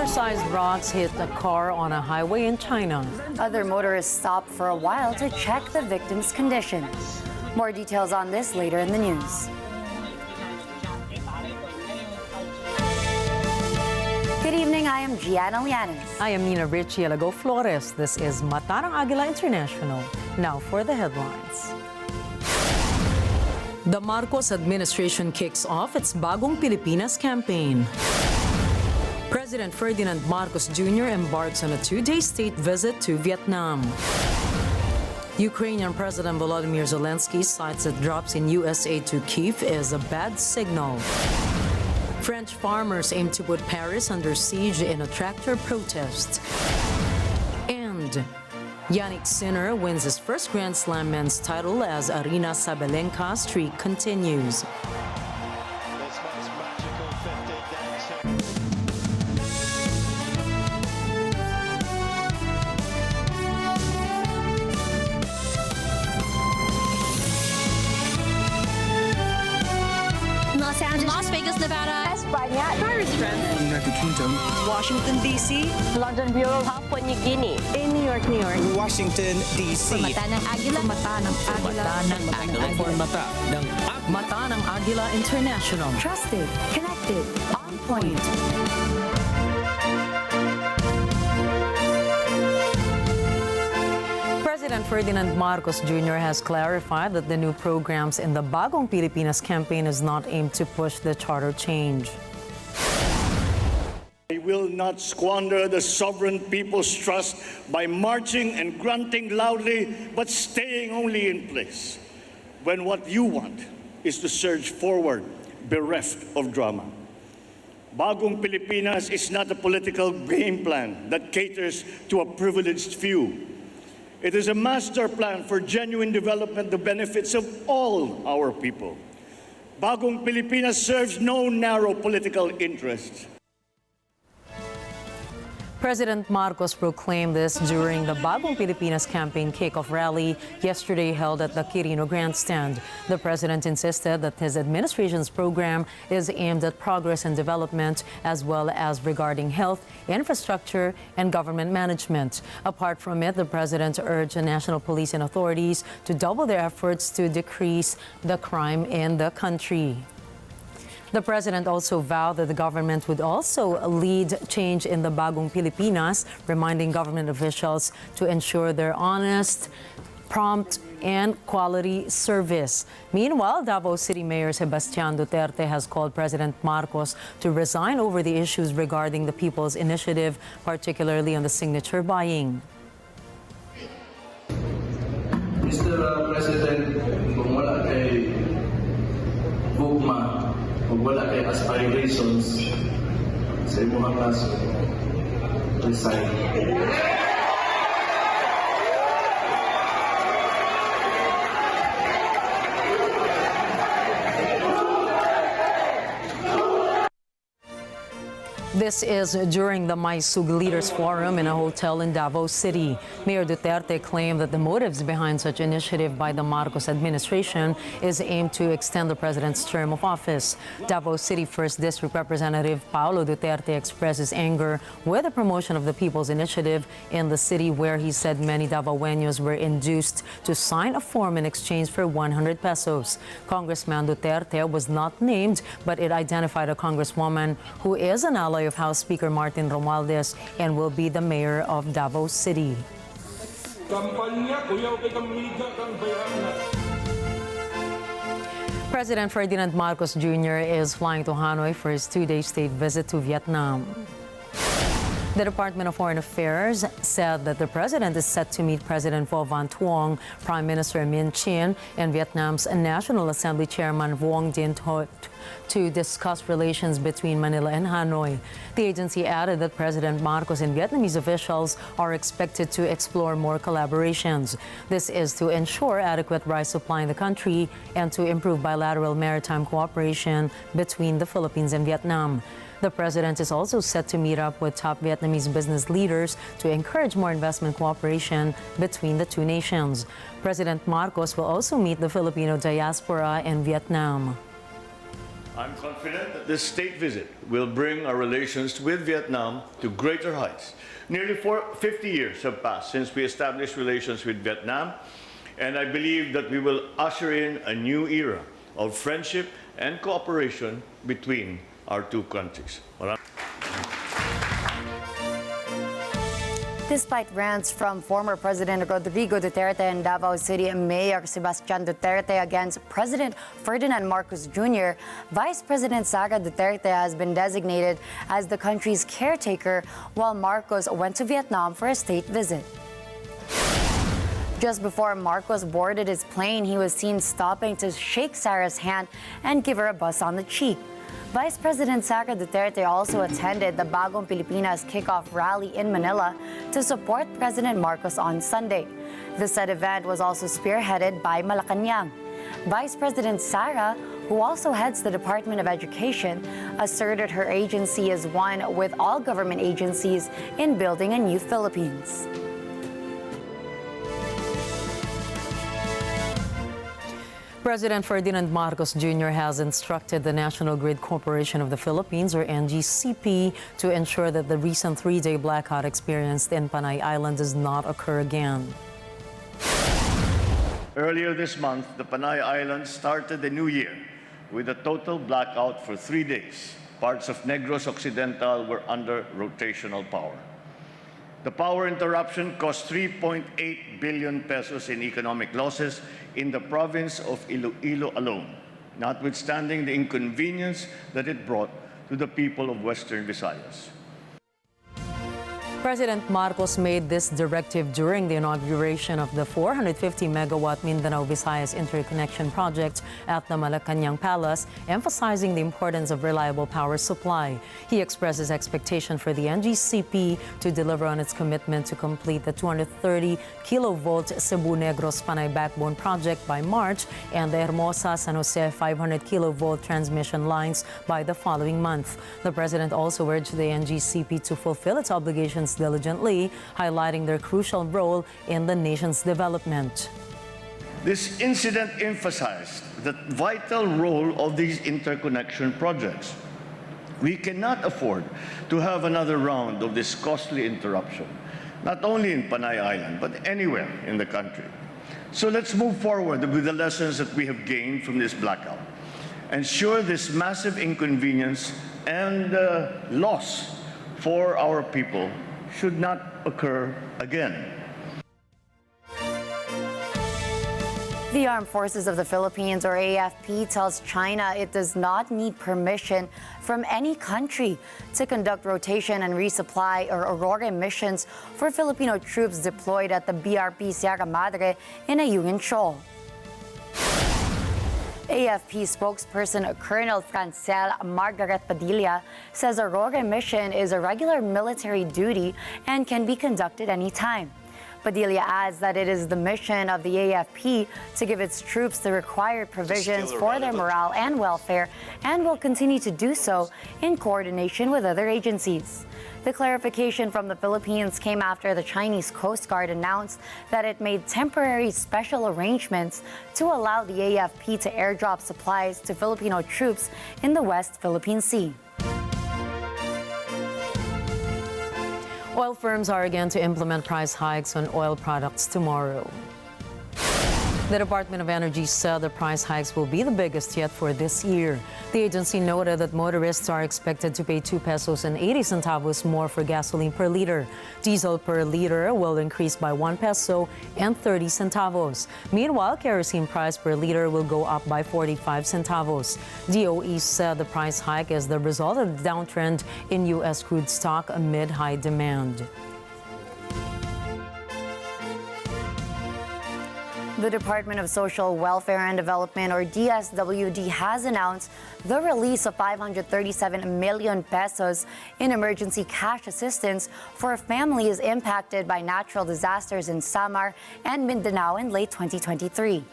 Oversized rocks hit a car on a highway in China. Other motorists stopped for a while to check the victim's condition. More details on this later in the news. Good evening, I am Gianna Lianes. I am Nina Richielago Flores. This is Mata ng Agila International. Now for the headlines. The Marcos administration kicks off its Bagong Pilipinas campaign. President Ferdinand Marcos Jr. embarks on a two-day state visit to Vietnam. Ukrainian President Vladimir Zhinosky cites that drops in U.S. aid to Kyiv is a bad signal. French farmers aim to put Paris under siege in a tractor protest. And Yannick Sinner wins his first Grand Slam men's title as Aryna Sabalenka streak continues. Las Vegas, Nevada, España, Paris, France, United Kingdom, Washington, D.C., London Bureau, Papua New Guinea, in New York, Washington, D.C. Mata ng Agila, Mata ng Agila, Mata ng Agila International. Trusted, connected, on point. President Ferdinand Marcos Jr. has clarified that the new programs in the Bagong Pilipinas campaign is not aimed to push the charter change. We will not squander the sovereign people's trust by marching and grunting loudly, but staying only in place, when what you want is to surge forward, bereft of drama. Bagong Pilipinas is not a political game plan that caters to a privileged few. It is a master plan for genuine development, the benefits of all our people. Bagong Pilipinas serves no narrow political interests. President Marcos proclaimed this during the Bagong Pilipinas campaign kickoff rally yesterday held at the Quirino Grandstand. The president insisted that his administration's program is aimed at progress and development, as well as regarding health, infrastructure, and government management. Apart from it, the president urged the national police and authorities to double their efforts to decrease the crime in the country. The president also vowed that the government would also lead change in the Bagong Pilipinas, reminding government officials to ensure their honest, prompt, and quality service. Meanwhile, Davao City Mayor Sebastian Duterte has called President Marcos to resign over the issues regarding the People's Initiative, particularly on the signature buying. Mr. President, kung wala kay gugma, kung wala kay aspirations sa imong kaso, resign. This is during the Maisug Leaders Forum in a hotel in Davao City. Mayor Duterte claimed that the motives behind such initiative by the Marcos administration is aimed to extend the president's term of office. Davao City 1st District Representative Paulo Duterte expresses anger with the promotion of the People's Initiative in the city, where he said many Davaoenos were induced to sign a form in exchange for 100 pesos. Congressman Duterte was not named, but it identified a congresswoman who is an ally of House Speaker Martin Romualdez and will be the mayor of Davao City. President Ferdinand Marcos Jr. is flying to Hanoi for his two-day state visit to Vietnam. The Department of Foreign Affairs said that the president is set to meet President Vo Van Thuong, Prime Minister Minh Chinh, and Vietnam's National Assembly Chairman Vuong Dinh Thuot to discuss relations between Manila and Hanoi. The agency added that President Marcos and Vietnamese officials are expected to explore more collaborations. This is to ensure adequate rice supply in the country and to improve bilateral maritime cooperation between the Philippines and Vietnam. The president is also set to meet up with top Vietnamese business leaders to encourage more investment cooperation between the two nations. President Marcos will also meet the Filipino diaspora in Vietnam. I'm confident that this state visit will bring our relations with Vietnam to greater heights. Nearly 50 years have passed since we established relations with Vietnam, and I believe that we will usher in a new era of friendship and cooperation between our two countries. Despite rants from former President Rodrigo Duterte and Davao City Mayor Sebastian Duterte against President Ferdinand Marcos Jr., Vice President Sara Duterte has been designated as the country's caretaker while Marcos went to Vietnam for a state visit. Just before Marcos boarded his plane, he was seen stopping to shake Sara's hand and give her a bus on the cheek. Vice President Sara Duterte also attended the Bagong Pilipinas kickoff rally in Manila to support President Marcos on Sunday. The said event was also spearheaded by Malacanang. Vice President Sara, who also heads the Department of Education, asserted her agency is one with all government agencies in building a new Philippines. President Ferdinand Marcos Jr. has instructed the National Grid Corporation of the Philippines, or NGCP, to ensure that the recent three-day blackout experienced in Panay Island does not occur again. Earlier this month, the Panay Islands started the new year with a total blackout for 3 days. Parts of Negros Occidental were under rotational power. The power interruption cost 3.8 billion pesos in economic losses in the province of Iloilo alone, notwithstanding the inconvenience that it brought to the people of Western Visayas. President Marcos made this directive during the inauguration of the 450-megawatt Mindanao-Visayas interconnection project at the Malacanang Palace, emphasizing the importance of reliable power supply. He expresses expectation for the NGCP to deliver on its commitment to complete the 230-kilovolt Cebu-Negros Panay Backbone project by March and the Hermosa-San Jose 500-kilovolt transmission lines by the following month. The President also urged the NGCP to fulfill its obligations diligently, highlighting their crucial role in the nation's development. This incident emphasized the vital role of these interconnection projects. We cannot afford to have another round of this costly interruption, not only in Panay Island, but anywhere in the country. So let's move forward with the lessons that we have gained from this blackout. Ensure this massive inconvenience and loss for our people should not occur again. The Armed Forces of the Philippines, or AFP, tells China it does not need permission from any country to conduct rotation and resupply or Aurora missions for Filipino troops deployed at the BRP Sierra Madre in Ayungin Shoal. AFP spokesperson Colonel Francel Margaret Padilla says Aurora mission is a regular military duty and can be conducted anytime. Padilla adds that it is the mission of the AFP to give its troops the required provisions for their morale and welfare and will continue to do so in coordination with other agencies. The clarification from the Philippines came after the Chinese Coast Guard announced that it made temporary special arrangements to allow the AFP to airdrop supplies to Filipino troops in the West Philippine Sea. Oil firms are again to implement price hikes on oil products tomorrow. The Department of Energy said the price hikes will be the biggest yet for this year. The agency noted that motorists are expected to pay 2 pesos and 80 centavos more for gasoline per liter. Diesel per liter will increase by 1 peso and 30 centavos. Meanwhile, kerosene price per liter will go up by 45 centavos. DOE said the price hike is the result of the downtrend in U.S. crude stock amid high demand. The Department of Social Welfare and Development, or DSWD, has announced the release of 537 million pesos in emergency cash assistance for families impacted by natural disasters in Samar and Mindanao in late 2023.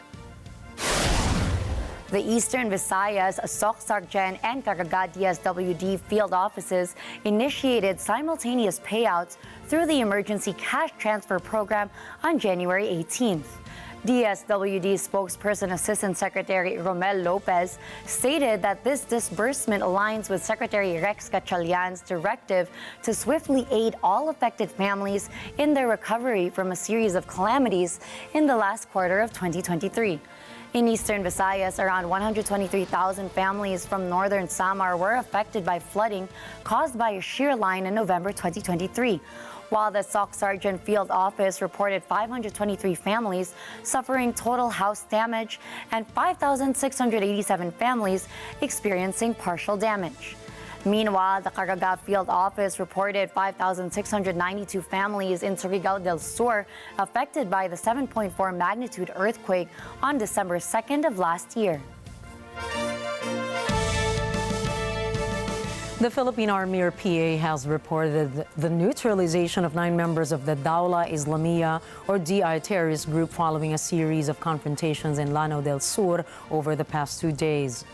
The Eastern Visayas, Soc-Sargen, and Caraga DSWD field offices initiated simultaneous payouts through the Emergency Cash Transfer Program on January 18th. DSWD spokesperson Assistant Secretary Romel Lopez stated that this disbursement aligns with Secretary Rex Gatchalian's directive to swiftly aid all affected families in their recovery from a series of calamities in the last quarter of 2023. In Eastern Visayas, around 123,000 families from northern Samar were affected by flooding caused by a shear line in November 2023. While the SOC Sergeant Field Office reported 523 families suffering total house damage and 5,687 families experiencing partial damage. Meanwhile, the Caraga Field Office reported 5,692 families in Surigao del Sur affected by the 7.4 magnitude earthquake on December 2nd of last year. The Philippine Army, or PA, has reported the neutralization of 9 members of the Dawla Islamiyah, or DI, terrorist group following a series of confrontations in Lanao del Sur over the past 2 days.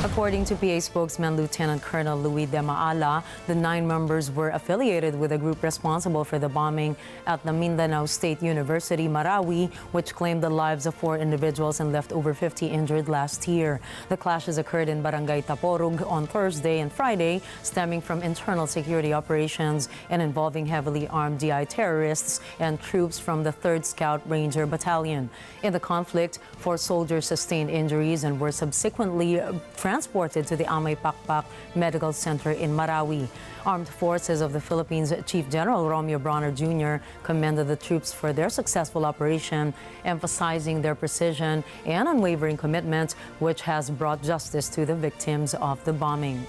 According to PA spokesman Lieutenant Colonel Luis de Maala, the 9 members were affiliated with a group responsible for the bombing at the Mindanao State University, Marawi, which claimed the lives of 4 individuals and left over 50 injured last year. The clashes occurred in Barangay Taporug on Thursday and Friday, stemming from internal security operations and involving heavily armed DI terrorists and troops from the 3rd Scout Ranger Battalion. In the conflict, 4 soldiers sustained injuries and were subsequently transported to the Amay Pakpak Medical Center in Marawi. Armed Forces of the Philippines Chief General Romeo Bronner Jr. commended the troops for their successful operation, emphasizing their precision and unwavering commitment, which has brought justice to the victims of the bombing.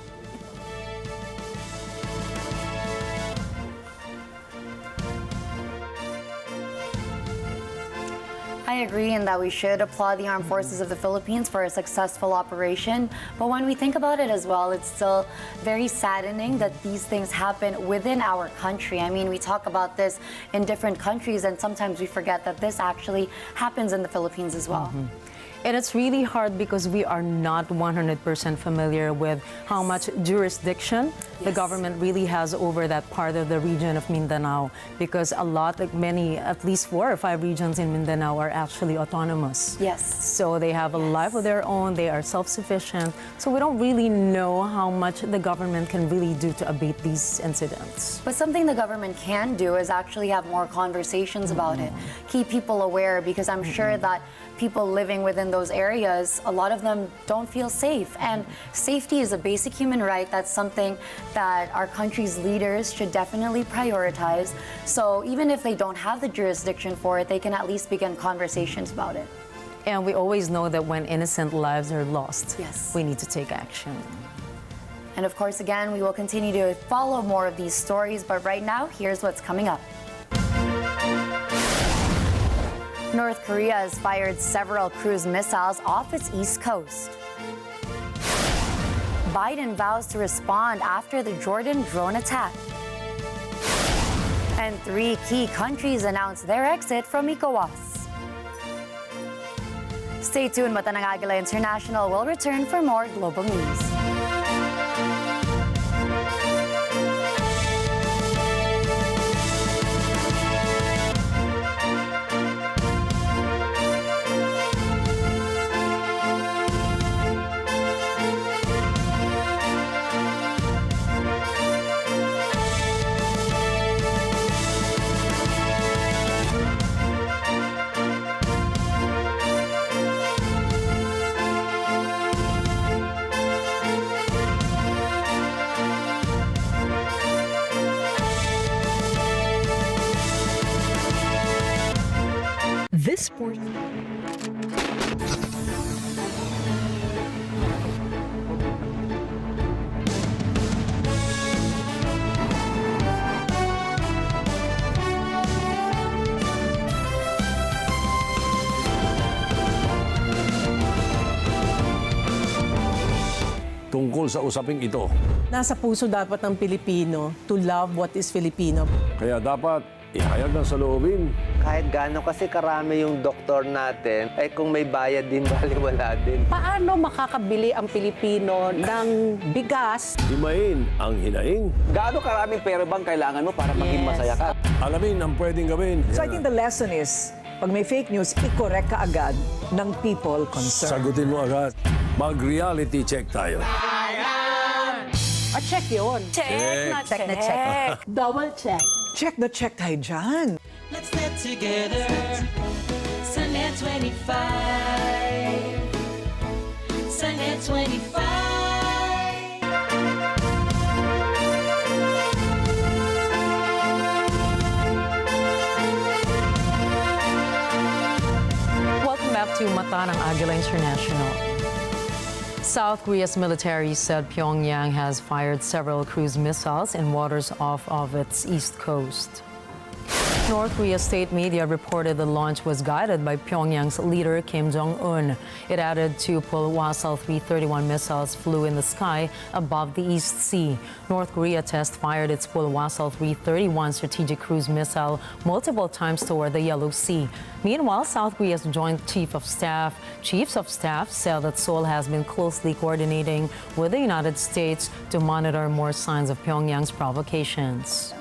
I agree in that we should applaud the Armed Forces of the Philippines for a successful operation. But when we think about it as well, it's still very saddening that these things happen within our country. I mean, we talk about this in different countries, and sometimes we forget that this actually happens in the Philippines as well. And it's really hard because we are not 100% familiar with how much jurisdiction the government really has over that part of the region of Mindanao, because a lot, like many, at least 4 or 5 regions in Mindanao are actually autonomous. Yes. So they have a life of their own, they are self-sufficient. So we don't really know how much the government can really do to abate these incidents. But something the government can do is actually have more conversations about it, keep people aware, because I'm sure that people living within those areas, a lot of them don't feel safe. And safety is a basic human right. That's something that our country's leaders should definitely prioritize. So even if they don't have the jurisdiction for it, they can at least begin conversations about it. And we always know that when innocent lives are lost, Yes. we need to take action. And of course, again, we will continue to follow more of these stories. But right now, here's what's coming up. North Korea has fired several cruise missiles off its east coast. Biden vows to respond after the Jordan drone attack. And 3 key countries announce their exit from ECOWAS. Stay tuned, Mata ng Agila International will return for more global news. This portion. Tungkol sa usaping ito. Nasa puso dapat ng Pilipino to love what is Filipino. Kaya dapat ihayag ng saloobin. Kahit gaano kasi karami yung doktor natin, ay kung may bayad din, baliwala din. Paano makakabili ang Pilipino ng bigas? Himayin ang hinaing. Gaano karaming pera bang kailangan mo para maging masaya ka? Alamin ang pwedeng gawin. So I think the lesson is Pag may fake news, i-correct ka agad ng people concerned. Sagutin mo agad. Mag-reality check tayo. Check yun. Check. Check na check. Double check. Check the check tayo dyan. Let's get together. Sunday 25. Sunday 25. Welcome back to Mata ng Agila International. South Korea's military said Pyongyang has fired several cruise missiles in waters off of its east coast. North Korea's state media reported the launch was guided by Pyongyang's leader Kim Jong-un. It added two Pulwasal 331 missiles flew in the sky above the East Sea. North Korea test-fired its Pulwasal 331 strategic cruise missile multiple times toward the Yellow Sea. Meanwhile, South Korea's Joint Chiefs of Staff said that Seoul has been closely coordinating with the United States to monitor more signs of Pyongyang's provocations.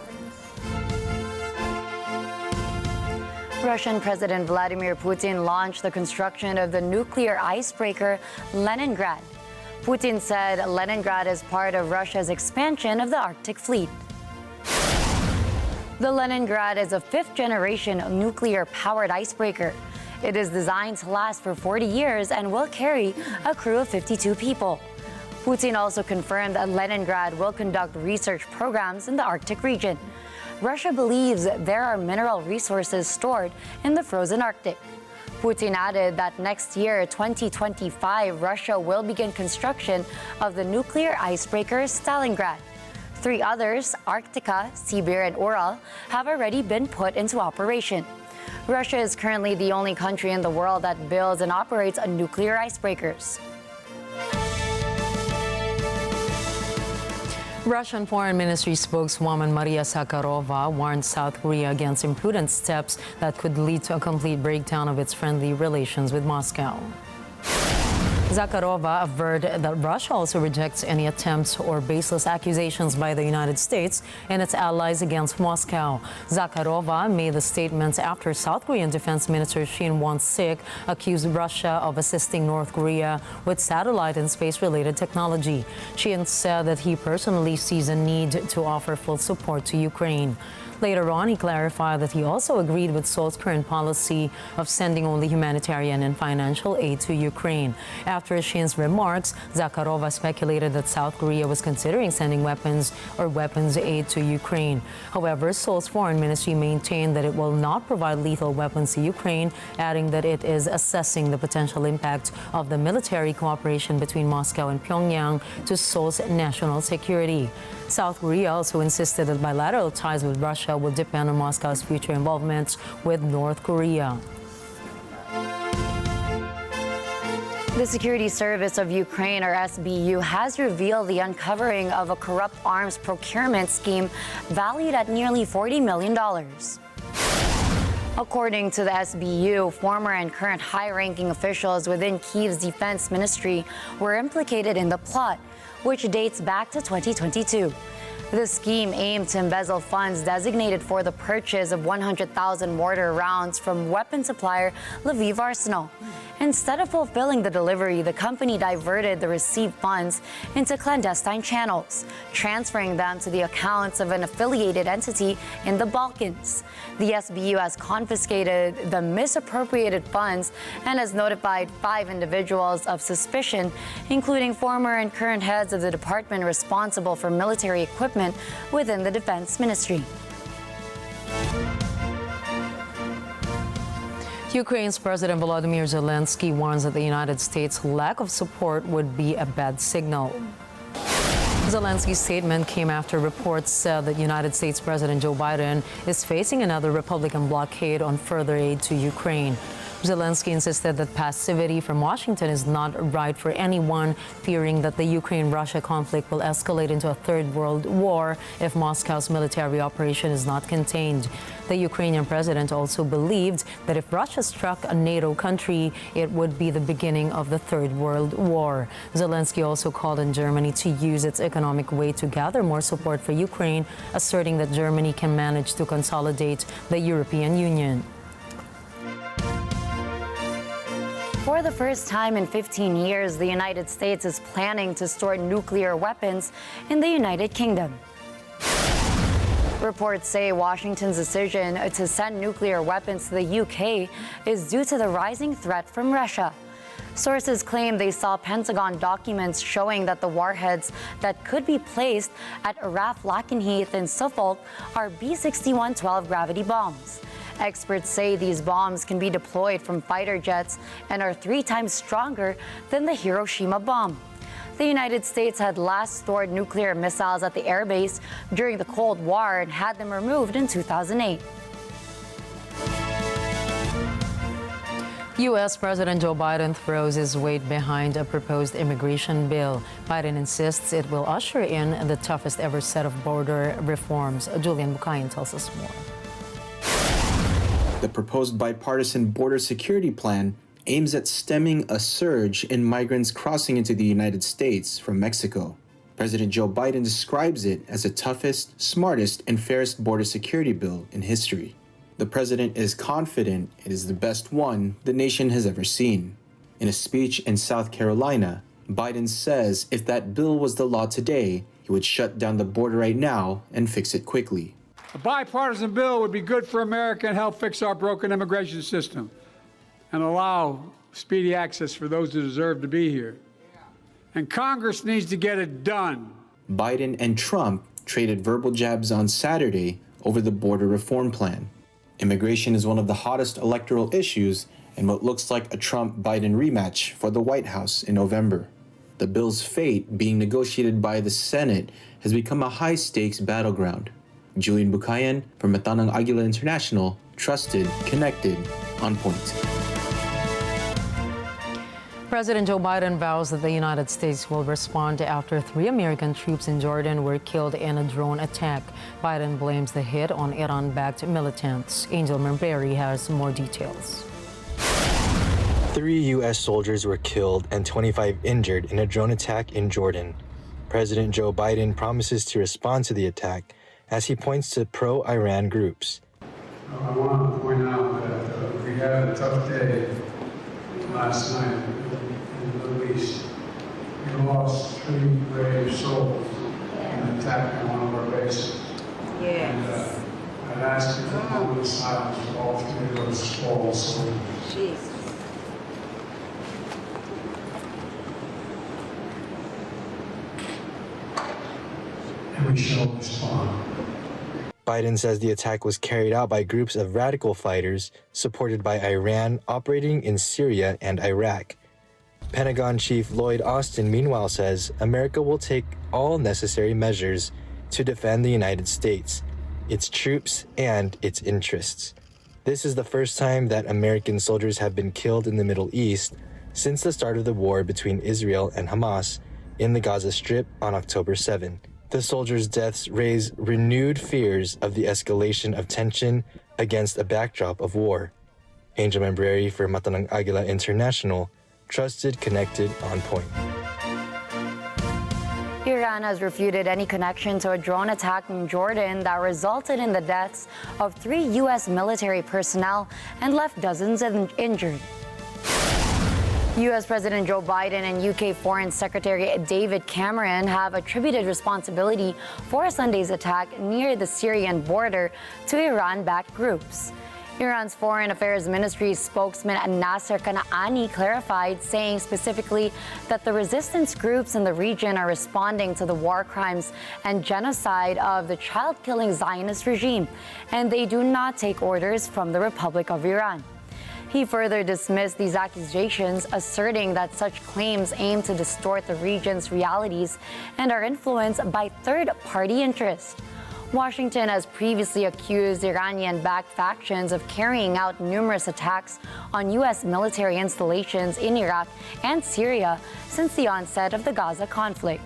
Russian President Vladimir Putin launched the construction of the nuclear icebreaker Leningrad. Putin said Leningrad is part of Russia's expansion of the Arctic fleet. The Leningrad is a fifth-generation nuclear-powered icebreaker. It is designed to last for 40 years and will carry a crew of 52 people. Putin also confirmed that Leningrad will conduct research programs in the Arctic region. Russia believes there are mineral resources stored in the frozen Arctic. Putin added that next year, 2025, Russia will begin construction of the nuclear icebreaker Stalingrad. Three others, Arctica, Sibir, and Ural, have already been put into operation. Russia is currently the only country in the world that builds and operates nuclear icebreakers. Russian Foreign Ministry spokeswoman Maria Zakharova warned South Korea against imprudent steps that could lead to a complete breakdown of its friendly relations with Moscow. Zakharova averred that Russia also rejects any attempts or baseless accusations by the United States and its allies against Moscow. Zakharova made the statements after South Korean Defense Minister Shin Won-sik accused Russia of assisting North Korea with satellite and space-related technology. Shin said that he personally sees a need to offer full support to Ukraine. Later on, he clarified that he also agreed with Seoul's current policy of sending only humanitarian and financial aid to Ukraine. After Shin's remarks, Zakharova speculated that South Korea was considering sending weapons aid to Ukraine. However, Seoul's foreign ministry maintained that it will not provide lethal weapons to Ukraine, adding that it is assessing the potential impact of the military cooperation between Moscow and Pyongyang to Seoul's national security. South Korea also insisted that bilateral ties with Russia will depend on Moscow's future involvement with North Korea. The Security Service of Ukraine, or SBU, has revealed the uncovering of a corrupt arms procurement scheme valued at nearly $40 million. According to the SBU, former and current high-ranking officials within Kyiv's defense ministry were implicated in the plot, which dates back to 2022. The scheme aimed to embezzle funds designated for the purchase of 100,000 mortar rounds from weapon supplier Lviv Arsenal. Instead of fulfilling the delivery, the company diverted the received funds into clandestine channels, transferring them to the accounts of an affiliated entity in the Balkans. The SBU has confiscated the misappropriated funds and has notified 5 individuals of suspicion, including former and current heads of the department responsible for military equipment within the Defense Ministry. Ukraine's President Vladimir Zhinosky warns that the United States' lack of support would be a bad signal. Zelensky's statement came after reports said that United States President Joe Biden is facing another Republican blockade on further aid to Ukraine. Zelensky insisted that passivity from Washington is not right for anyone, fearing that the Ukraine-Russia conflict will escalate into a third world war if Moscow's military operation is not contained. The Ukrainian president also believed that if Russia struck a NATO country, it would be the beginning of the Third World War. Zelensky also called on Germany to use its economic weight to gather more support for Ukraine, asserting that Germany can manage to consolidate the European Union. For the first time in 15 years, the United States is planning to store nuclear weapons in the United Kingdom. Reports say Washington's decision to send nuclear weapons to the UK is due to the rising threat from Russia. Sources claim they saw Pentagon documents showing that the warheads that could be placed at Araf Lakenheath in Suffolk are B-6112 gravity bombs. Experts say these bombs can be deployed from fighter jets and are 3 times stronger than the Hiroshima bomb. The United States had last stored nuclear missiles at the airbase during the Cold War and had them removed in 2008. U.S. President Joe Biden throws his weight behind a proposed immigration bill. Biden insists it will usher in the toughest ever set of border reforms. Julian Bukayan tells us more. The proposed bipartisan border security plan aims at stemming a surge in migrants crossing into the United States from Mexico. President Joe Biden describes it as the toughest, smartest, and fairest border security bill in history. The president is confident it is the best one the nation has ever seen. In a speech in South Carolina, Biden says if that bill was the law today, he would shut down the border right now and fix it quickly. A bipartisan bill would be good for America and help fix our broken immigration system and allow speedy access for those who deserve to be here. And Congress needs to get it done. Biden and Trump traded verbal jabs on Saturday over the border reform plan. Immigration is one of the hottest electoral issues and what looks like a Trump-Biden rematch for the White House in November. The bill's fate, being negotiated by the Senate, has become a high-stakes battleground. Julian Bukayan from Matanang Agila International, trusted, connected, on point. President Joe Biden vows that the United States will respond after 3 American troops in Jordan were killed in a drone attack. Biden blames the hit on Iran-backed militants. Angel Merberry has more details. 3 U.S. soldiers were killed and 25 injured in a drone attack in Jordan. President Joe Biden promises to respond to the attack as he points to pro-Iran groups. I want to point out that we had a tough day last night in the Middle East. We lost 3 brave souls in an attack on one of our bases. And I'd ask you for a moment of silence for all 3 of those fallen soldiers. Jesus. And we shall respond. Biden says the attack was carried out by groups of radical fighters supported by Iran operating in Syria and Iraq. Pentagon Chief Lloyd Austin, meanwhile, says America will take all necessary measures to defend the United States, its troops, and its interests. This is the first time that American soldiers have been killed in the Middle East since the start of the war between Israel and Hamas in the Gaza Strip on October 7. The soldiers' deaths raise renewed fears of the escalation of tension against a backdrop of war. Angel Membreri for Matanang Agila International, trusted, connected, on point. Iran has refuted any connection to a drone attack in Jordan that resulted in the deaths of 3 U.S. military personnel and left dozens injured. U.S. President Joe Biden and UK Foreign Secretary David Cameron have attributed responsibility for Sunday's attack near the Syrian border to Iran-backed groups. Iran's Foreign Affairs Ministry spokesman Nasser Kanaani clarified, saying specifically that the resistance groups in the region are responding to the war crimes and genocide of the child-killing Zionist regime, and they do not take orders from the Republic of Iran. He further dismissed these accusations, asserting that such claims aim to distort the region's realities and are influenced by third-party interests. Washington has previously accused Iranian-backed factions of carrying out numerous attacks on U.S. military installations in Iraq and Syria since the onset of the Gaza conflict.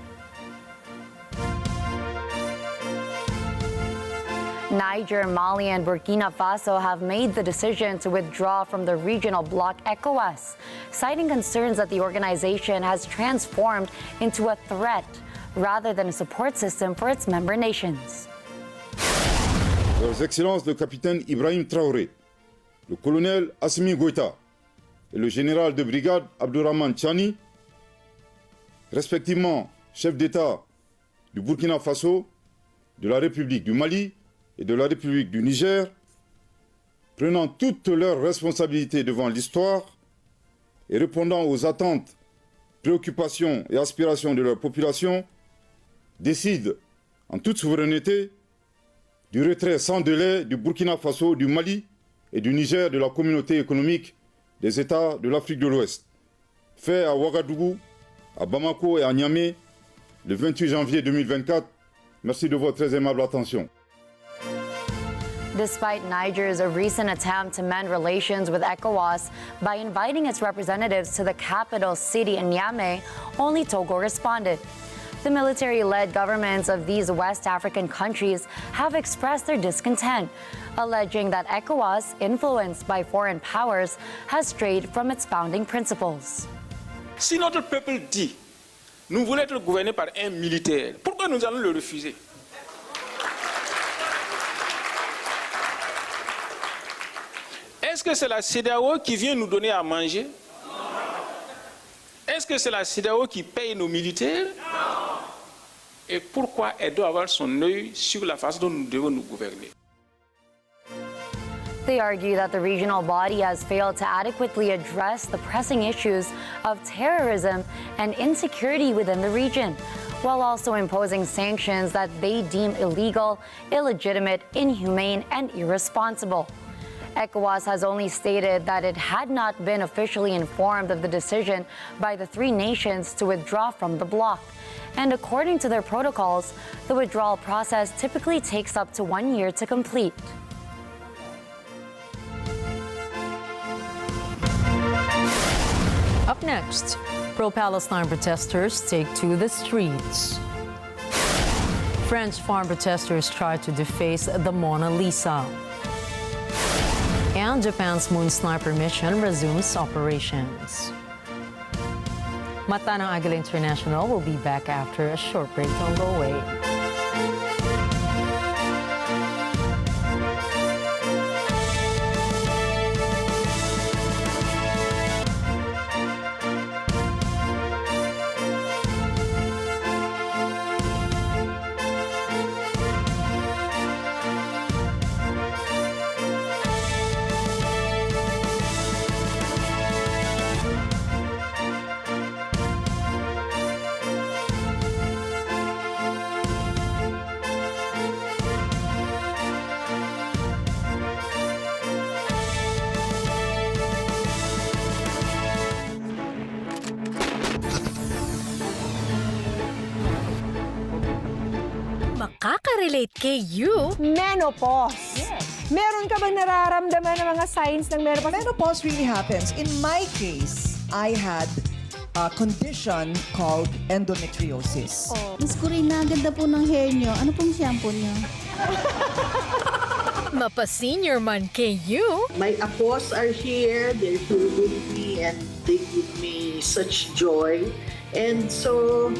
Niger, Mali, and Burkina Faso have made the decision to withdraw from the regional bloc ECOWAS, citing concerns that the organization has transformed into a threat rather than a support system for its member nations. Leurs Excellences le capitaine Ibrahim Traoré, le colonel Assimi Goïta, et le général de brigade Abdourahmane Tchani, respectivement chef d'État du Burkina Faso, de la République du Mali et de la République du Niger, prenant toutes leurs responsabilités devant l'histoire et répondant aux attentes, préoccupations et aspirations de leur population, décident en toute souveraineté du retrait sans délai du Burkina Faso, du Mali et du Niger de la communauté économique des États de l'Afrique de l'Ouest, fait à Ouagadougou, à Bamako et à Niamey le 28 janvier 2024. Merci de votre très aimable attention. Despite Niger's recent attempt to mend relations with ECOWAS by inviting its representatives to the capital city in Niamey, only Togo responded. The military-led governments of these West African countries have expressed their discontent, alleging that ECOWAS, influenced by foreign powers, has strayed from its founding principles. Si notre peuple dit « nous voulons être gouvernés par un militaire », pourquoi nous allons le refuser? Est-ce que c'est la CEDEAO qui vient nous donner à manger? Est-ce que c'est la CEDEAO qui paye nos militaires? Et pourquoi elle doit avoir son œil sur la façon dont nous devons nous gouverner? They argue that the regional body has failed to adequately address the pressing issues of terrorism and insecurity within the region, while also imposing sanctions that they deem illegal, illegitimate, inhumane, and irresponsible. ECOWAS has only stated that it had not been officially informed of the decision by the three nations to withdraw from the bloc. And according to their protocols, the withdrawal process typically takes up to 1 year to complete. Up next, pro-Palestine protesters take to the streets. French farm protesters try to deface the Mona Lisa. And Japan's moon sniper mission resumes operations. Mata ng Agila International will be back after a short break. Don't go away. Makaka-relate kay you. Menopause. Meron ka ba nararamdaman ng mga signs ng menopause? Menopause really happens. In my case, I had a condition called endometriosis. Miss Corina, ganda po ng hair nyo. Ano pong shampoo nyo? Mapa-senior man kay you. My apos are here. They're here with me and they give me such joy. And so,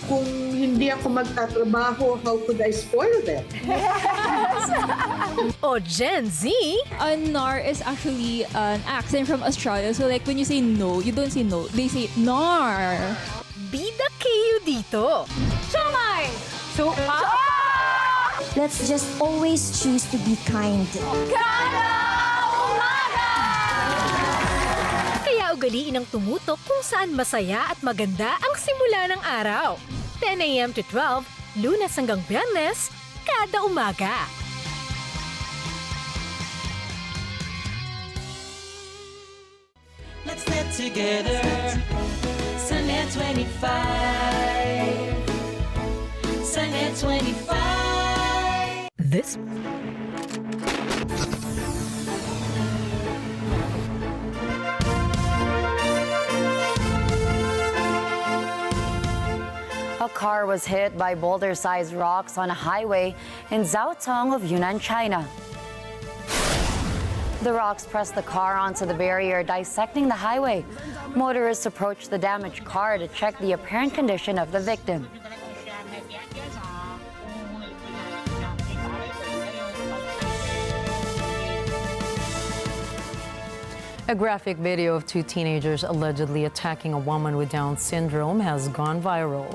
kung hindi ako magtatrabaho, how could I spoil them? O Gen Z? Nar is actually an accent from Australia. So like when you say no, you don't say no. They say nar. Bida kayo dito. Shumay! Let's just always choose to be kind. Kaya ugaliin ang tumutok kung saan masaya at maganda ang simula ng araw. 10 a.m. to 12, Lunes hanggang Biyernes, kada umaga. Let's get together. Sunday 25. Sunday 25. This A car was hit by boulder-sized rocks on a highway in Zhaotong of Yunnan, China. The rocks pressed the car onto the barrier, dissecting the highway. Motorists approached the damaged car to check the apparent condition of the victim. A graphic video of two teenagers allegedly attacking a woman with Down syndrome has gone viral.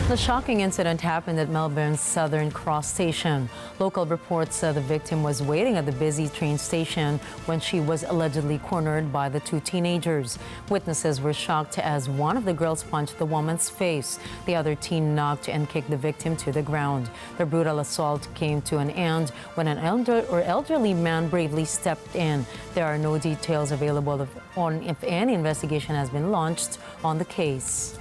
The shocking incident happened at Melbourne's Southern Cross Station. Local reports said the victim was waiting at the busy train station when she was allegedly cornered by the two teenagers. Witnesses were shocked as one of the girls punched the woman's face. The other teen knocked and kicked the victim to the ground. The brutal assault came to an end when an elderly man bravely stepped in. There are no details available on if any investigation has been launched on the case.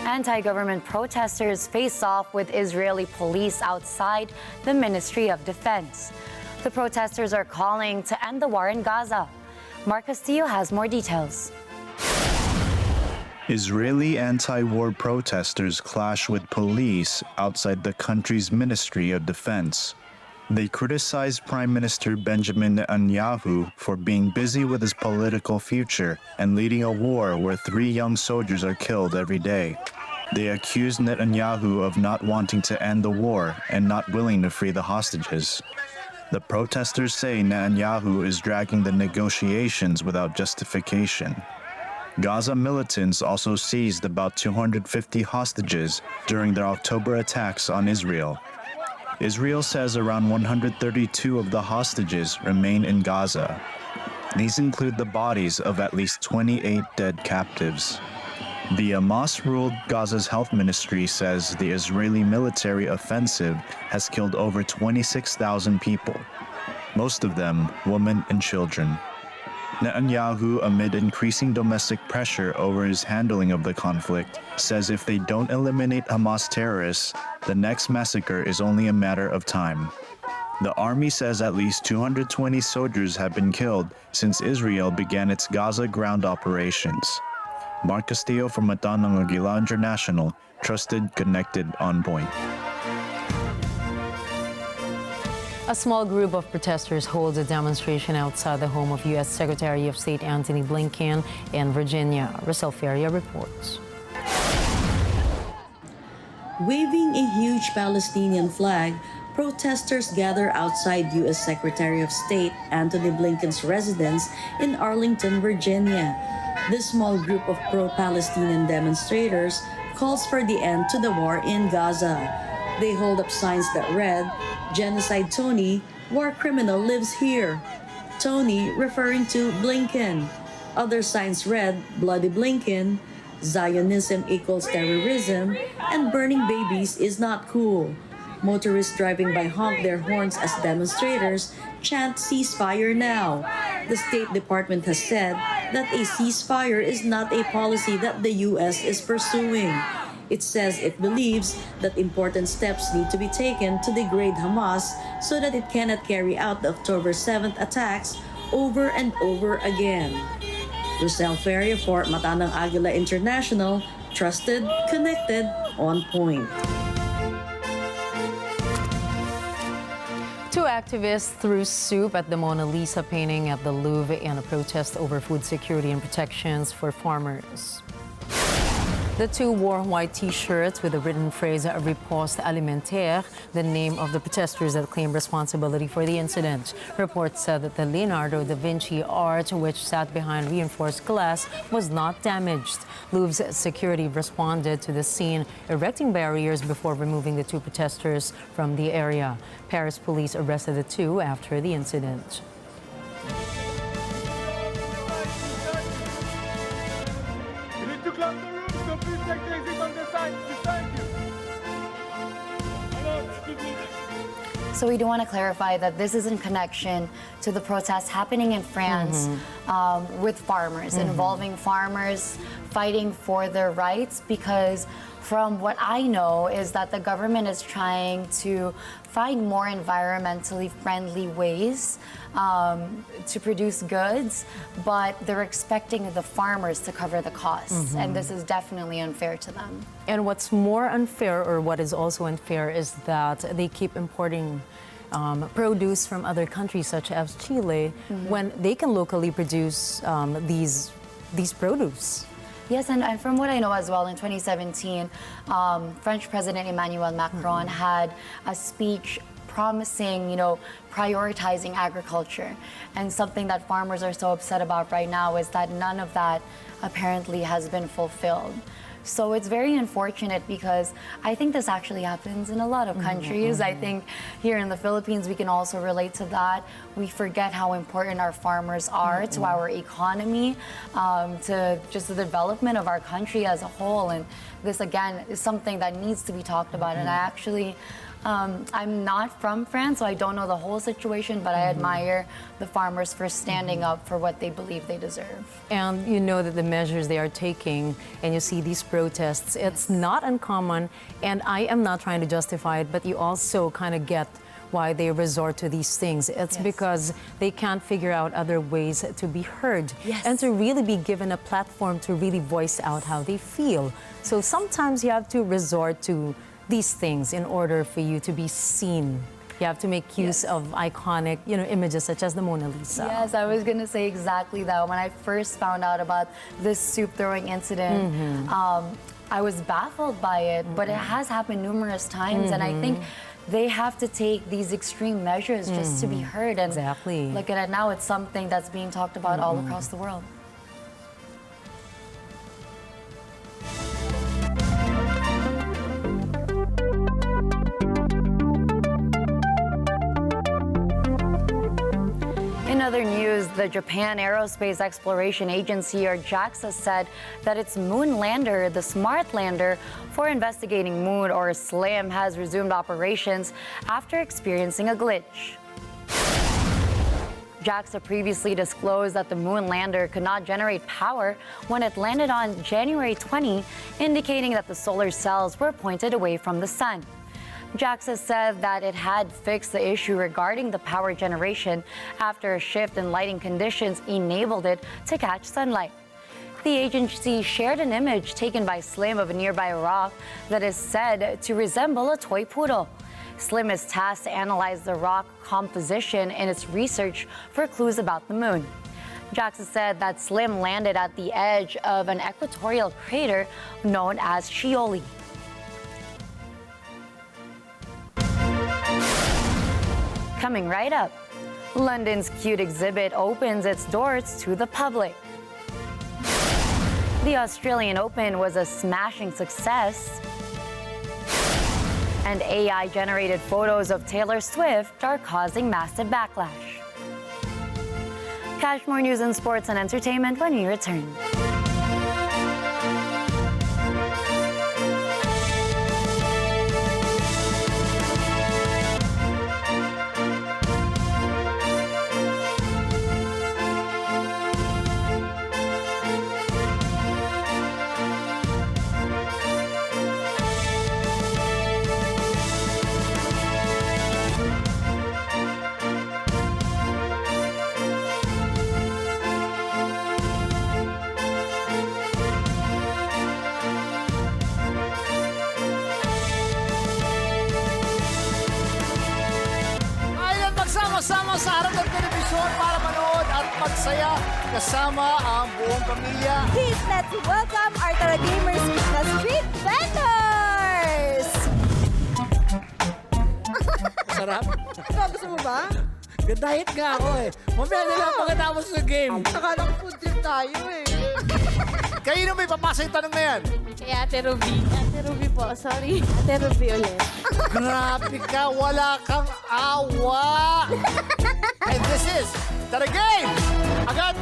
Anti-government protesters face off with Israeli police outside the Ministry of Defense. The protesters are calling to end the war in Gaza. Mark Castillo has more details. Israeli anti-war protesters clash with police outside the country's Ministry of Defense. They criticized Prime Minister Benjamin Netanyahu for being busy with his political future and leading a war where 3 young soldiers are killed every day. They accused Netanyahu of not wanting to end the war and not willing to free the hostages. The protesters say Netanyahu is dragging the negotiations without justification. Gaza militants also seized about 250 hostages during their October attacks on Israel. Israel says around 132 of the hostages remain in Gaza. These include the bodies of at least 28 dead captives. The Hamas-ruled Gaza's health ministry says the Israeli military offensive has killed over 26,000 people, most of them women and children. Netanyahu, amid increasing domestic pressure over his handling of the conflict, says if they don't eliminate Hamas terrorists, the next massacre is only a matter of time. The army says at least 220 soldiers have been killed since Israel began its Gaza ground operations. Mark Castillo from Matanang Agila International, trusted, connected, on point. A small group of protesters holds a demonstration outside the home of U.S. Secretary of State Antony Blinken in Virginia. Rosel Feria reports. Waving a huge Palestinian flag, protesters gather outside U.S. Secretary of State Antony Blinken's residence in Arlington, Virginia. This small group of pro-Palestinian demonstrators calls for the end to the war in Gaza. They hold up signs that read, "Genocide Tony, war criminal lives here." Tony referring to Blinken. Other signs read, "Bloody Blinken," "Zionism equals terrorism," and "Burning babies is not cool." Motorists driving by honk their horns as demonstrators chant ceasefire now. The State Department has said that a ceasefire is not a policy that the U.S. is pursuing. It says it believes that important steps need to be taken to degrade Hamas so that it cannot carry out the October 7th attacks over and over again. Rosel Feria for Matanang Agila International, trusted, connected, on point. Two activists threw soup at the Mona Lisa painting at the Louvre in a protest over food security and protections for farmers. The two wore white T-shirts with the written phrase "Riposte alimentaire," the name of the protesters that claim responsibility for the incident. Reports said that the Leonardo da Vinci art, which sat behind reinforced glass, was not damaged. Louvre's security responded to the scene, erecting barriers before removing the two protesters from the area. Paris police arrested the two after the incident. So we do want to clarify that this is in connection to the protests happening in France with farmers, involving farmers fighting for their rights, because from what I know is that the government is trying to find more environmentally friendly ways to produce goods, but they're expecting the farmers to cover the costs, and this is definitely unfair to them. And what's more unfair, or what is also unfair, is that they keep importing produce from other countries such as Chile when they can locally produce these produce. Yes, and from what I know as well, in 2017, French President Emmanuel Macron had a speech promising, prioritizing agriculture. And something that farmers are so upset about right now is that none of that apparently has been fulfilled. So it's very unfortunate because I think this actually happens in a lot of countries. I think here in the Philippines, we can also relate to that. We forget how important our farmers are to our economy, to just the development of our country as a whole. And this, again, is something that needs to be talked about. And I actually, I'm not from France, so I don't know the whole situation, but I admire the farmers for standing up for what they believe they deserve. And you know that the measures they are taking, and you see these protests, it's not uncommon, and I am not trying to justify it, but you also kind of get why they resort to these things. It's because they can't figure out other ways to be heard and to really be given a platform to really voice out how they feel. So sometimes you have to resort to these things in order for you to be seen. You have to make use of iconic, images such as the Mona Lisa. Yes, I was going to say exactly that. When I first found out about this soup throwing incident, I was baffled by it, but it has happened numerous times, and I think they have to take these extreme measures just to be heard. And look at it now, it's something that's being talked about all across the world. In other news, the Japan Aerospace Exploration Agency, or JAXA, said that its moon lander, the Smart Lander for Investigating Moon, or SLIM, has resumed operations after experiencing a glitch. JAXA previously disclosed that the moon lander could not generate power when it landed on January 20, indicating that the solar cells were pointed away from the sun. JAXA said that it had fixed the issue regarding the power generation after a shift in lighting conditions enabled it to catch sunlight. The agency shared an image taken by SLIM of a nearby rock that is said to resemble a toy poodle. SLIM is tasked to analyze the rock composition in its research for clues about the moon. JAXA said that SLIM landed at the edge of an equatorial crater known as Scioli. Coming right up, London's cute exhibit opens its doors to the public. The Australian Open was a smashing success. And AI-generated photos of Taylor Swift are causing massive backlash. Catch more news in sports and entertainment when we return. Sama-sama sa harap ng telebisyon para manood at magsaya kasama ang buong pamilya. Please, let's welcome our Tara Gamers na street vendors! Sarap. Gusto mo ba? Diet nga ako eh. Mamaya na lang pagkatapos ng game. Akala ko food trip tayo eh. Kayo may papasa yung tanong na yan. Kay Ate Ruby. Ate Ruby po, sorry. Ate Ruby ulit. Grabe ka, wala kang awa. And this is the game. Agad!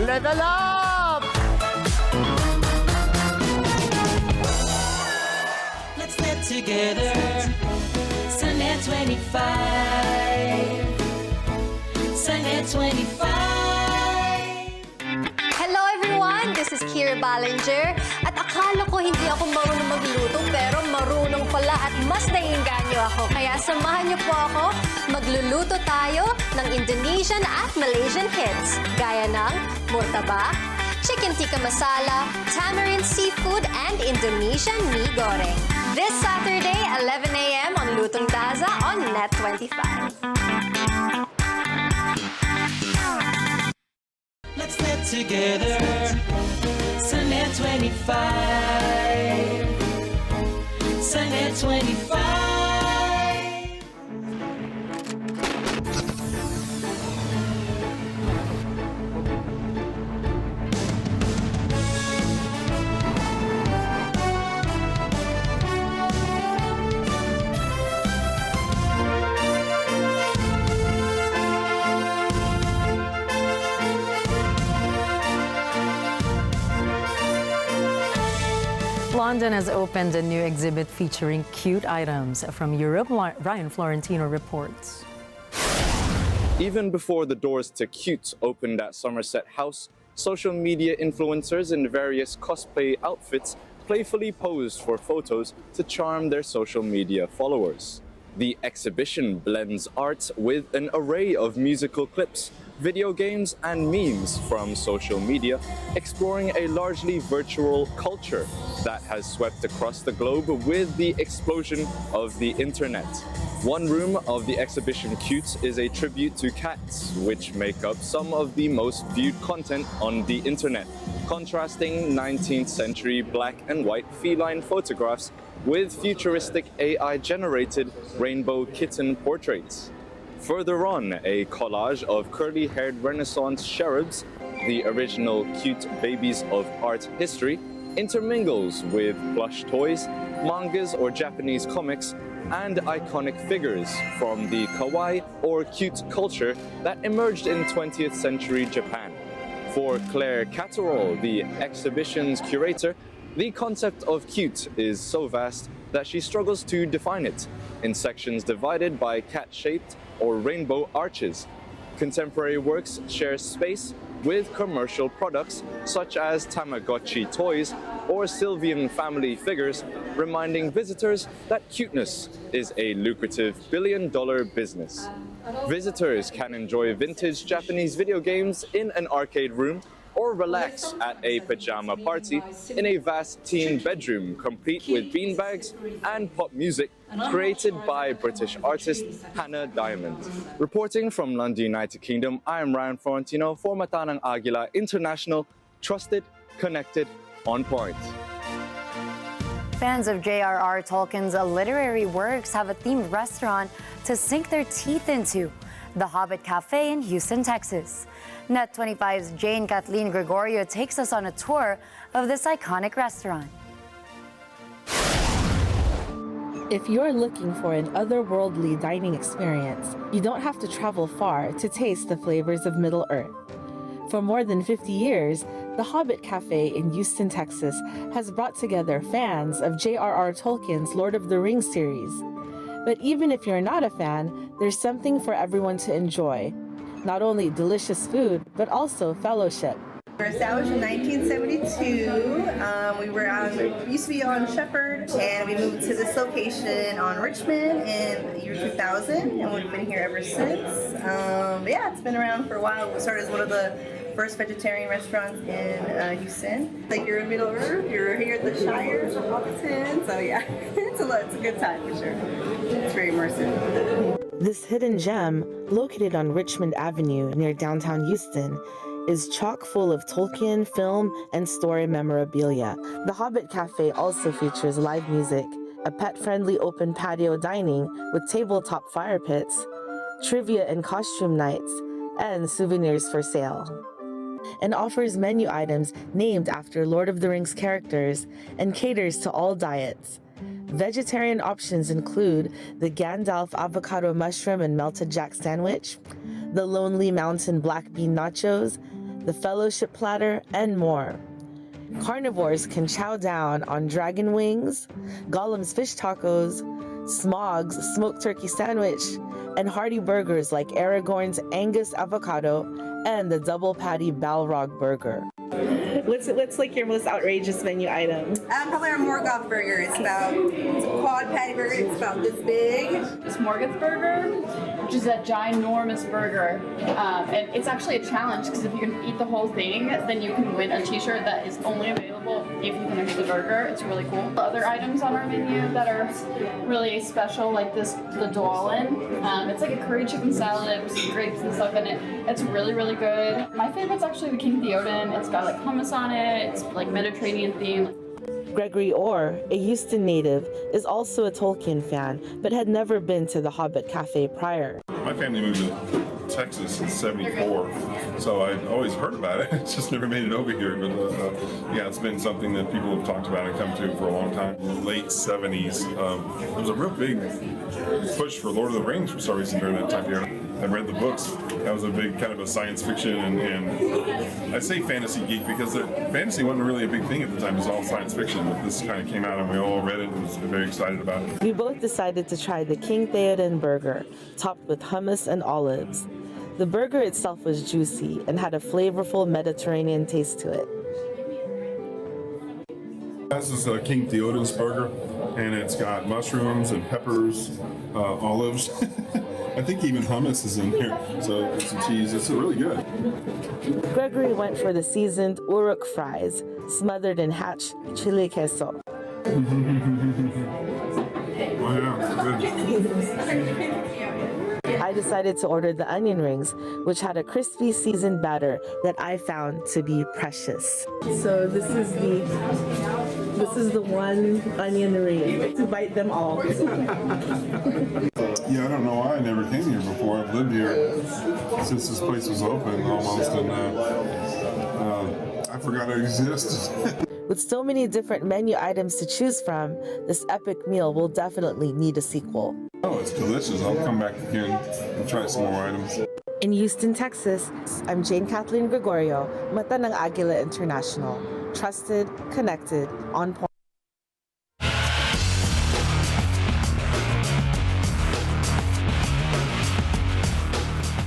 Level up! Let's get together. Sunday 25. Sunday 25. Hello everyone! This is Kira Ballinger. At akala ko hindi ako marunong magluto, pero marunong pala at mas naiinganyo ako. Kaya samahan niyo po ako, magluluto tayo ng Indonesian at Malaysian hits. Gaya ng murtabak, chicken tikka masala, tamarind seafood, and Indonesian mee goreng. This Saturday, 11 a.m. on Lutong Daza on Net 25. Let's get together. Sunday 25. Sunday 25. London has opened a new exhibit featuring cute items. From Europe, Ryan Florentino reports. Even before the doors to Cute opened at Somerset House, social media influencers in various cosplay outfits playfully posed for photos to charm their social media followers. The exhibition blends art with an array of musical clips, video games, and memes from social media, exploring a largely virtual culture that has swept across the globe with the explosion of the internet. One room of the exhibition Cute is a tribute to cats, which make up some of the most viewed content on the internet, contrasting 19th century black and white feline photographs with futuristic AI-generated rainbow kitten portraits. Further on, a collage of curly-haired Renaissance cherubs, the original Cute babies of art history, intermingles with plush toys, mangas or Japanese comics, and iconic figures from the kawaii or cute culture that emerged in 20th century Japan. For Claire Catterall, the exhibition's curator, the concept of cute is so vast that she struggles to define it in sections divided by cat-shaped or rainbow arches. Contemporary works share space with commercial products such as Tamagotchi toys or Sylvian family figures, reminding visitors that cuteness is a lucrative billion-dollar business. Visitors can enjoy vintage Japanese video games in an arcade room or relax at a pajama party in a vast teen bedroom complete with beanbags and pop music created by British artist Hannah Diamond. Reporting from London, United Kingdom, I am Ryan Florentino for Mata ng Agila International, trusted, connected, on point. Fans of J.R.R. Tolkien's literary works have a themed restaurant to sink their teeth into, the Hobbit Cafe in Houston, Texas. Net 25's Jane Kathleen Gregorio takes us on a tour of this iconic restaurant. If you're looking for an otherworldly dining experience, you don't have to travel far to taste the flavors of Middle-earth. For more than 50 years, the Hobbit Cafe in Houston, Texas has brought together fans of J.R.R. Tolkien's Lord of the Rings series. But even if you're not a fan, there's something for everyone to enjoy. Not only delicious food, but also fellowship. We were established in 1972. We used to be on Shepherd, and we moved to this location on Richmond in the year 2000, and we've been here ever since. Yeah, it's been around for a while. We started as one of the first vegetarian restaurants in Houston. Like, you're in Middle-earth, you're here at the Shire, the Hobbiton, so yeah, it's a good time for sure. It's very immersive. This hidden gem, located on Richmond Avenue near downtown Houston, is chock full of Tolkien, film, and story memorabilia. The Hobbit Cafe also features live music, a pet-friendly open patio dining with tabletop fire pits, trivia and costume nights, and souvenirs for sale. And offers menu items named after Lord of the Rings characters and caters to all diets. Vegetarian options include the Gandalf avocado mushroom and melted jack sandwich, the Lonely Mountain black bean nachos, the Fellowship platter, and more. Carnivores can chow down on dragon wings, Gollum's fish tacos, Smog's smoked turkey sandwich, and hearty burgers like Aragorn's Angus avocado and the double patty Balrog burger. What's like your most outrageous menu item? Probably our Morgoth burger. It's a quad patty burger. It's about this big. This Morgoth burger, which is a ginormous burger. And it's actually a challenge because if you can eat the whole thing, then you can win a t-shirt that is only available if you finish the burger. It's really cool. Other items on our menu that are really special, like the Dwalin. It's like a curry chicken salad with some grapes and stuff in it. It's really, really good. My favorite's actually the King Theoden. It's got like hummus on it. It's like Mediterranean themed. Gregory Orr, a Houston native, is also a Tolkien fan, but had never been to the Hobbit Cafe prior. My family moved to Texas in '74, so I'd always heard about it. It's just never made it over here. But yeah, it's been something that people have talked about and come to for a long time. In the late '70s, there was a real big push for Lord of the Rings for some reason during that time period. I read the books. I was a big kind of a science fiction and I say fantasy geek because fantasy wasn't really a big thing at the time. It was all science fiction, but this kind of came out and we all read it and was very excited about it. We both decided to try the King Theoden burger, topped with hummus and olives. The burger itself was juicy and had a flavorful Mediterranean taste to it. This is a King Theoden's burger, and it's got mushrooms and peppers, olives. I think even hummus is in here, so some cheese. It's really good. Gregory went for the seasoned uruk fries, smothered in hatch chili queso. Oh yeah, good. I decided to order the onion rings, which had a crispy seasoned batter that I found to be precious. So this is the one onion ring to bite them all. Yeah, I don't know why I never came here before. I've lived here since this place was open almost, and I forgot it existed. With so many different menu items to choose from, this epic meal will definitely need a sequel. Oh, it's delicious. I'll come back again and try some more items. In Houston, Texas, I'm Jane Kathleen Gregorio, mata ng Agila International. Trusted, connected, on point.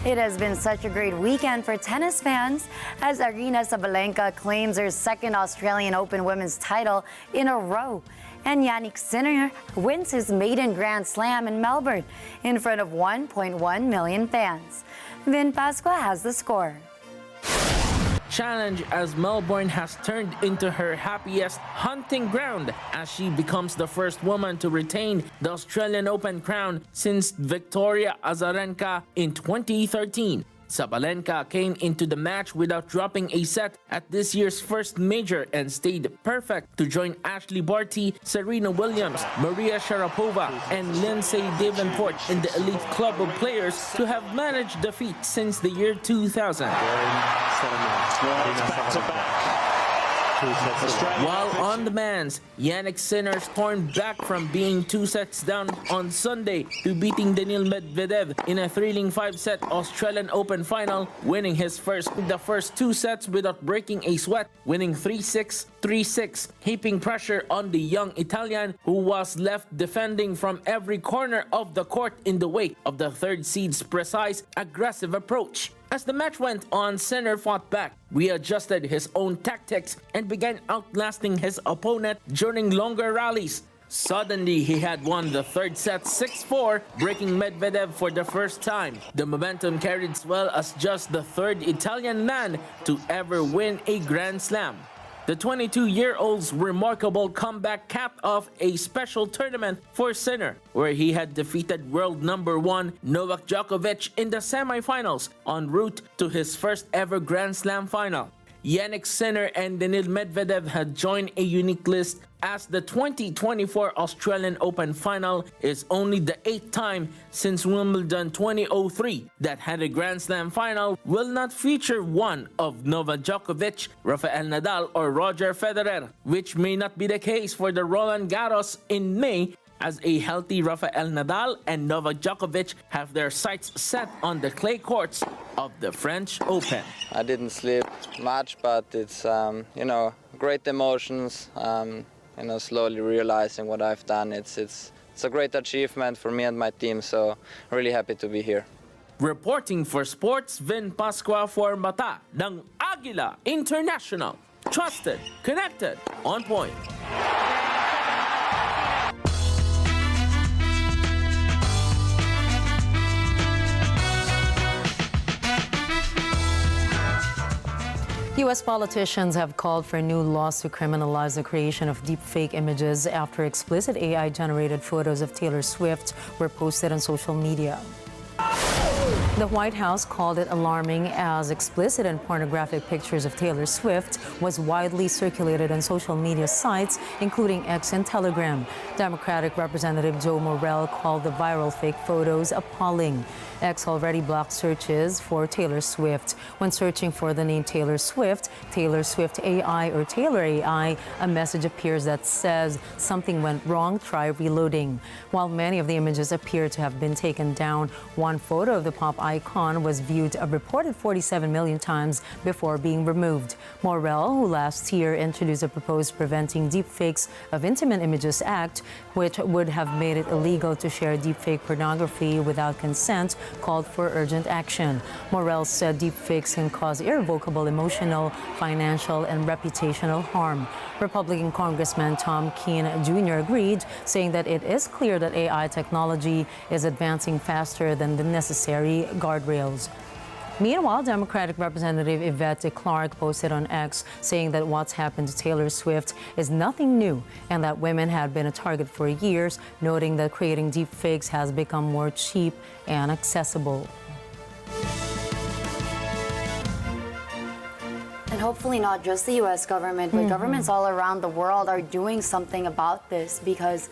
It has been such a great weekend for tennis fans as Aryna Sabalenka claims her second Australian Open women's title in a row. And Jannik Sinner wins his maiden Grand Slam in Melbourne in front of 1.1 million fans. Vin Pascua has the score. Challenge as Melbourne has turned into her happiest hunting ground as she becomes the first woman to retain the Australian Open crown since Victoria Azarenka in 2013. Sabalenka came into the match without dropping a set at this year's first major and stayed perfect to join Ashley Barty, Serena Williams, Maria Sharapova, and Lindsay Davenport in the elite club of players to have managed the feat since the year 2000. While on the men's, Jannik Sinner stormed back from being 2 sets down on Sunday to beating Daniil Medvedev in a thrilling 5-set Australian Open final, winning the first 2 sets without breaking a sweat, winning 3-6, 3-6, heaping pressure on the young Italian who was left defending from every corner of the court in the wake of the third seed's precise, aggressive approach. As the match went on, Sinner fought back, readjusted his own tactics, and began outlasting his opponent during longer rallies. Suddenly, he had won the third set 6-4, breaking Medvedev for the first time. The momentum carried as well as just the third Italian man to ever win a Grand Slam. The 22-year-old's remarkable comeback capped off a special tournament for Sinner, where he had defeated world number 1 Novak Djokovic in the semifinals en route to his first ever Grand Slam final. Jannik Sinner and Daniil Medvedev had joined a unique list as the 2024 Australian Open final is only the 8th time since Wimbledon 2003 that had a Grand Slam final will not feature one of Novak Djokovic, Rafael Nadal, or Roger Federer, which may not be the case for the Roland Garros in May, as a healthy Rafael Nadal and Novak Djokovic have their sights set on the clay courts of the French Open. I didn't sleep much, but it's, great emotions, slowly realizing what I've done. It's a great achievement for me and my team, so really happy to be here. Reporting for Sports, Vin Pascua for Mata ng Agila International. Trusted, connected, on point. U.S. politicians have called for new laws to criminalize the creation of deepfake images after explicit AI-generated photos of Taylor Swift were posted on social media. The White House called it alarming as explicit and pornographic pictures of Taylor Swift was widely circulated on social media sites, including X and Telegram. Democratic Representative Joe Morrell called the viral fake photos appalling. X already blocked searches for Taylor Swift. When searching for the name Taylor Swift AI, or Taylor AI, a message appears that says something went wrong, try reloading. While many of the images appear to have been taken down, one photo of the pop icon was viewed a reported 47 million times before being removed. Morel, who last year introduced a proposed Preventing Deepfakes of Intimate Images Act, which would have made it illegal to share deepfake pornography without consent, called for urgent action. Morel said deepfakes can cause irrevocable emotional, financial, and reputational harm. Republican Congressman Tom Keene Jr. agreed, saying that it is clear that AI technology is advancing faster than the necessary guardrails. Meanwhile, Democratic Representative Yvette Clarke posted on X saying that what's happened to Taylor Swift is nothing new and that women had been a target for years, noting that creating deepfakes has become more cheap and accessible. And hopefully not just the U.S. government, but governments all around the world are doing something about this, because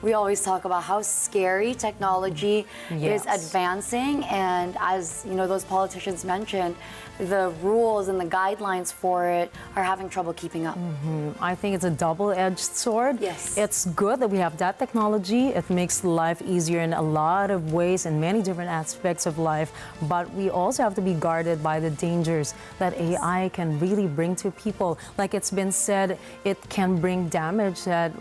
we always talk about how scary technology is advancing. And as you know, those politicians mentioned, the rules and the guidelines for it are having trouble keeping up. I think it's a double-edged sword. Yes. It's good that we have that technology. It makes life easier in a lot of ways, in many different aspects of life. But we also have to be guarded by the dangers that AI can really bring to people. Like it's been said, it can bring damage that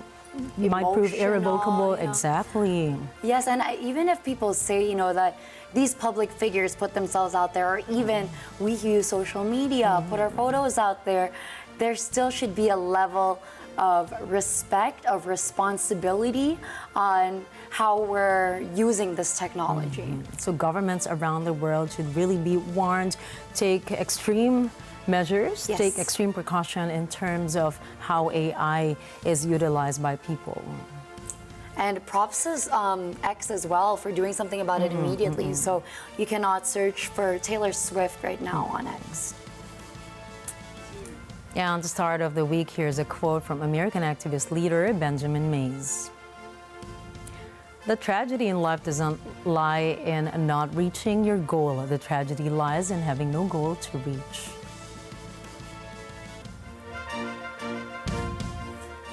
might prove irrevocable. Exactly. Yes, and even if people say, that these public figures put themselves out there, or even we use social media, put our photos out there, there still should be a level of respect, of responsibility on how we're using this technology. So governments around the world should really be warned, take extreme measures, take extreme precaution in terms of how AI is utilized by people. And props is X as well for doing something about it immediately. So you cannot search for Taylor Swift right now on X. Yeah, on the start of the week, here's a quote from American activist leader Benjamin Mays. The tragedy in life doesn't lie in not reaching your goal. The tragedy lies in having no goal to reach.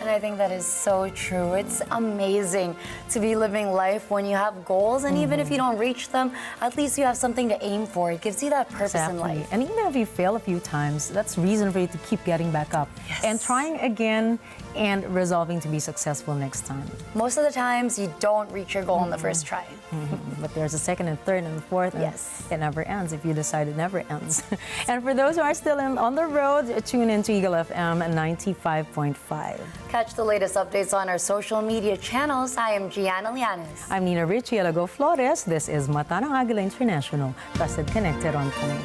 And I think that is so true. It's amazing to be living life when you have goals, and even if you don't reach them, at least you have something to aim for. It gives you that purpose in life. And even if you fail a few times, that's reason for you to keep getting back up and trying again and resolving to be successful next time. Most of the times, you don't reach your goal in the first try. But there's a second and third and fourth, and it never ends. If you decide, it never ends. And for those who are still on the road, tune in to Agila FM 95.5. Catch the latest updates on our social media channels. I am Gianna Lianes. I'm Nina Richie Alago Flores. This is Mata ng Agila International. Trusted, connected, on point.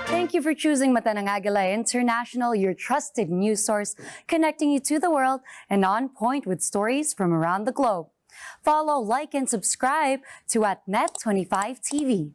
Thank you for choosing Mata ng Agila International, your trusted news source, connecting you to the world and on point with stories from around the globe. Follow, like, and subscribe to @Net25 TV.